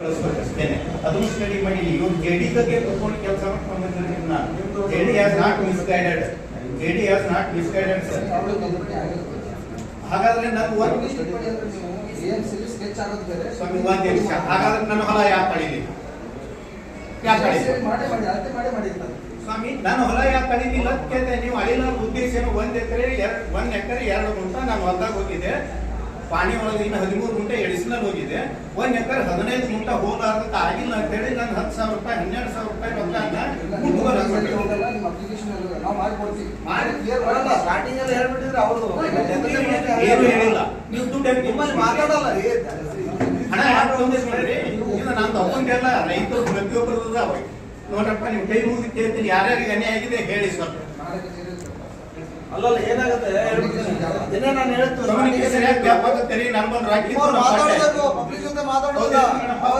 ಅದನ್ನು ಸ್ಟಡಿ ಮಾಡಿ ಇವ್ರು ಜೆಡಿ ಬಗ್ಗೆ ತಗೊಂಡು ಕೆಲಸ ಮಾಡ್ಕೊಂಡಿದ್ದೀನಿ ನಾನು. JD has not misguided. JD has not misguided sir. ಹಾಗಾದ್ರೆ ನಾನು ಸ್ವಾಮಿ ಒಂದು ನಿಮಿಷ. ಹಾಗಾದ್ರೆ ನನ್ನ ಹೊಲ ಯಾಕೆ ಕಳೀಲಿಲ್ಲ? ಯಾಕೆ ಕಳೀಲಿಲ್ಲ ಸ್ವಾಮಿ? ನಾನು ಹೊಲ ಯಾಕೆ ಕಳೀಲಿಲ್ಲ ಅಂತ ಕೇಳ್ತೇನೆ. ನೀವು ಅಳಿಲ ಉದ್ದೇಶ ಏನು? 1 ಎಕರೆ 2 ಗುಂಟ ನಾನು ಹೊಲದಾಗ ಹೋಗಿದ್ದೆ. ಪಾನಿ ಒಳಗೆ ಇನ್ನು 13 ಗುಂಟೆ ಎಡಿಷನಲ್ ಹೋಗಿದೆ. 1 ಎಕರೆ 15 ಗುಂಟ ಹೋಲಾರ್ದಕ್ಕೆ ಆಗಿಲ್ಲ ಅಂತ ಹೇಳಿ ನಾನು 10,000 ರೂಪಾಯಿ 12,000 ರೂಪಾಯಿ ಏನು ಹೇಳಿಲ್ಲ. ನೀವು ದುಡ್ಡು ಮಾತಾಡಲ್ಲ. ಹಣ ಯಾಕೆ ತೊಂದ್ರೆ ಇದು ನಾನು ತಗೊಂಡೆಲ್ಲ ರೈತರು ಪ್ರತಿಯೊಬ್ಬರು ನೋಡ್ರಪ್ಪ. ನೀವು ಕೈ ಮುಗಿದು ಕೇಳ್ತೀನಿ, ಯಾರ್ಯಾರಿಗೆ ಅನ್ಯಾಯ ಆಗಿದೆ ಹೇಳಿ ಸ್ವಲ್ಪ. ಅಲ್ಲಲ್ಲ ಏನಾಗುತ್ತೆ ನಾನು ಹೇಳ್ತೀನಿ. ಸರಿಯಾಗಿ ವ್ಯಾಪಾರ ತೆರಿ ನಂಬರ್ ಹಾಕಿ